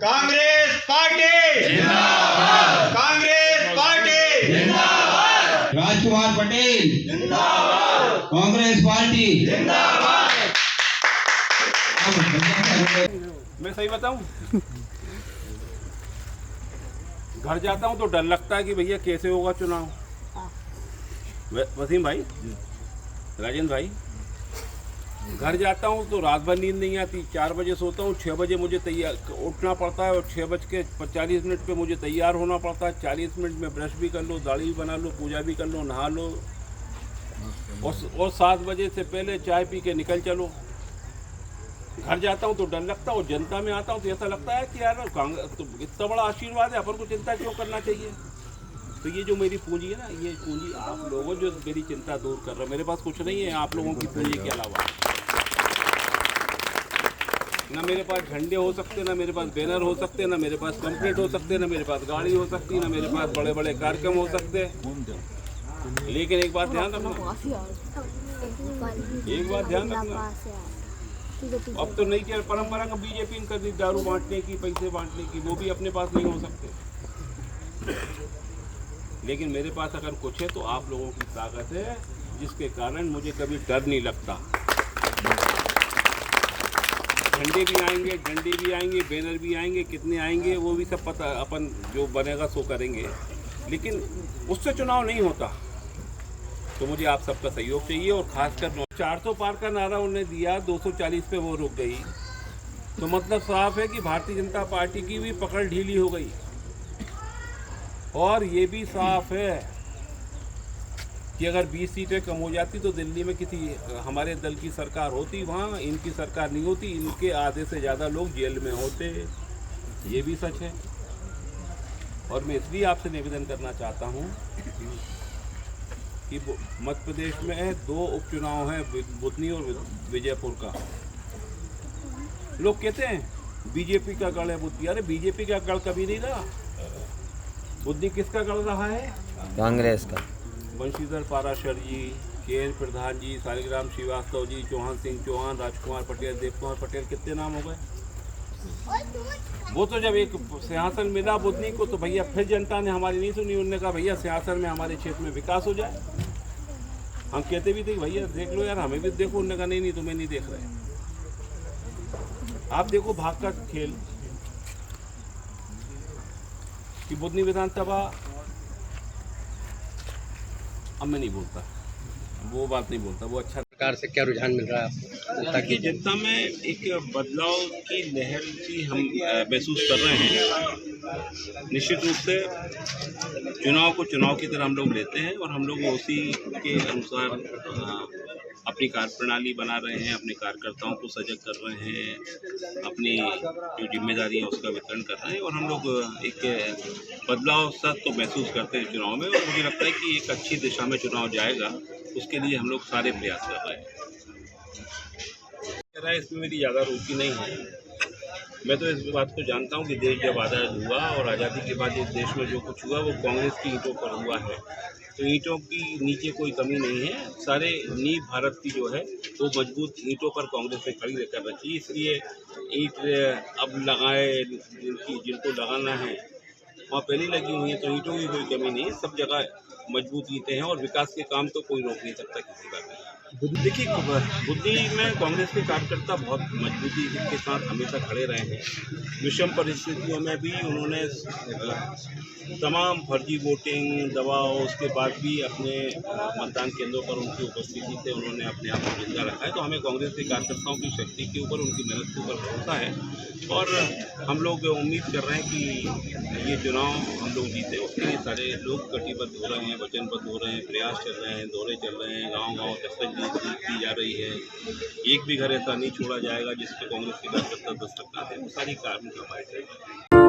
Congress party जिंदाबाद, Congress party जिंदाबाद, राजकुमार पटेल जिंदाबाद, कांग्रेस पार्टी जिंदाबाद। मैं सही बताऊं, घर जाता हूं तो डर लगता है कि भैया कैसे होगा चुनाव। वसीम भाई, राजेंद्र भाई, घर जाता हूँ तो रात भर नींद नहीं आती। 4 बजे सोता हूँ, 6 बजे मुझे तैयार उठना पड़ता है और 6:40 पे मुझे तैयार होना पड़ता है। 40 मिनट में ब्रश भी कर लो, दाढ़ी भी बना लो, पूजा भी कर लो, नहा लो और 7 बजे से पहले चाय पी के निकल चलो। घर जाता हूँ तो डर लगता है और जनता में आता हूँ तो ऐसा लगता है कि यार कांग्रेस तो इतना बड़ा आशीर्वाद है, अपन को चिंता क्यों करना चाहिए। तो ये जो मेरी पूंजी है ना, ये पूंजी आप लोगों जो मेरी चिंता दूर कर रहे हो। मेरे पास कुछ नहीं है आप लोगों की पूंजी के अलावा। ना मेरे पास झंडे हो सकते, ना मेरे पास बैनर हो सकते, ना मेरे पास पंपलेट हो सकते, ना मेरे पास गाड़ी हो सकती, ना मेरे पास बड़े बड़े कार्यक्रम हो सकते। लेकिन एक बात ध्यान रखना, अब तो नहीं क्या परंपरा का बीजेपी कर दी दारू बांटने की, पैसे बांटने की, वो भी अपने पास नहीं हो सकते। लेकिन मेरे पास अगर कुछ है तो आप लोगों की ताकत है, जिसके कारण मुझे कभी डर नहीं लगता। झंडे भी आएंगे, डंडे भी आएंगे, बैनर भी आएंगे, कितने आएंगे वो भी सब पता, अपन जो बनेगा सो करेंगे। लेकिन उससे चुनाव नहीं होता। तो मुझे आप सबका सहयोग चाहिए और खासकर 400 पार का नारा उन्होंने दिया, 240 पे वो रुक गई। तो मतलब साफ है कि भारतीय जनता पार्टी की भी पकड़ ढीली हो गई। और ये भी साफ है कि अगर 20 सीटें कम हो जाती तो दिल्ली में किसी हमारे दल की सरकार होती, वहाँ इनकी सरकार नहीं होती, इनके आधे से ज़्यादा लोग जेल में होते। ये भी सच है। और मैं इसलिए आपसे निवेदन करना चाहता हूँ कि मध्य प्रदेश में 2 उपचुनाव हैं, बुधनी और विजयपुर का। लोग कहते हैं बीजेपी का गढ़ है बुद्धि। अरे बीजेपी का गढ़ कभी नहीं रहा। बुद्धि किसका गढ़ रहा है? कांग्रेस का। वंशीधर पाराशर जी, के प्रधान जी, शालिग्राम श्रीवास्तव जी, चौहान सिंह चौहान, राजकुमार पटेल, देव कुमार पटेल, कितने नाम हो गए। वो तो जब एक सिंहासन मिला बुद्धनी को तो भैया फिर जनता ने हमारी नहीं सुनी। उन्होंने कहा भैया सिंहासन में हमारे क्षेत्र में विकास हो जाए। हम कहते भी थे भैया देख लो यार, हमें भी देखो। उन्होंने कहा नहीं तुम्हें नहीं देख रहे। आप देखो भाग का खेल कि बुधनी विधानसभा, अब मैं नहीं बोलता, वो बात नहीं बोलता, वो अच्छा। सरकार से क्या रुझान मिल रहा है आपको? ताकि जनता में एक बदलाव की लहर की हम महसूस कर रहे हैं। निश्चित रूप से चुनाव को चुनाव की तरह हम लोग लेते हैं और हम लोग उसी के अनुसार अपनी कार्यप्रणाली बना रहे हैं, अपने कार्यकर्ताओं को सजग कर रहे हैं, अपनी जो जिम्मेदारी है उसका वितरण कर रहे हैं। और हम लोग एक बदलाव सा तो महसूस करते हैं चुनाव में। और मुझे लगता है कि एक अच्छी दिशा में चुनाव जाएगा, उसके लिए हम लोग सारे प्रयास कर रहे हैं। इसमें मेरी ज़्यादा रुचि नहीं है। मैं तो इस बात को जानता हूँ कि देश जब आज़ाद हुआ और आज़ादी के बाद इस देश में जो कुछ हुआ वो कांग्रेस की ईंटों पर हुआ है। तो ईंटों की नीचे कोई कमी नहीं है। सारे नींव भारत की जो है वो मजबूत ईंटों पर कांग्रेस ने खड़ी कर रखी। इसलिए ईंट अब लगाए जिनको लगाना है वहाँ पहले लगी हुई है, तो ईंटों की कोई कमी नहीं है। सब जगह मजबूत ईंटें हैं और विकास के काम तो कोई रोक नहीं सकता किसी का भी। देखिए बुद्धि में कांग्रेस के कार्यकर्ता बहुत मजबूती के साथ हमेशा खड़े रहे हैं। विषम परिस्थितियों में भी उन्होंने तमाम फर्जी वोटिंग दबाव, उसके बाद भी अपने मतदान केंद्रों पर उनकी उपस्थिति से उन्होंने अपने आप को जिंदा रखा है। तो हमें कांग्रेस के कार्यकर्ताओं की शक्ति के ऊपर, उनकी मेहनत के ऊपर भरोसा है और हम लोग उम्मीद कर रहे हैं कि ये चुनाव हम लोग जीते। उसके लिए सारे लोग कटिबद्ध हो रहे हैं, वचनबद्ध हो रहे हैं, प्रयास चल रहे हैं, दौरे चल रहे हैं, गाँव-गाँव दस्तक दी जा रही है। एक भी घर ऐसा नहीं छोड़ा जाएगा जिस पर कांग्रेस के कार्यकर्ता दस्तक ना दें। वो सारी कार्य हमारे चल रहे हैं।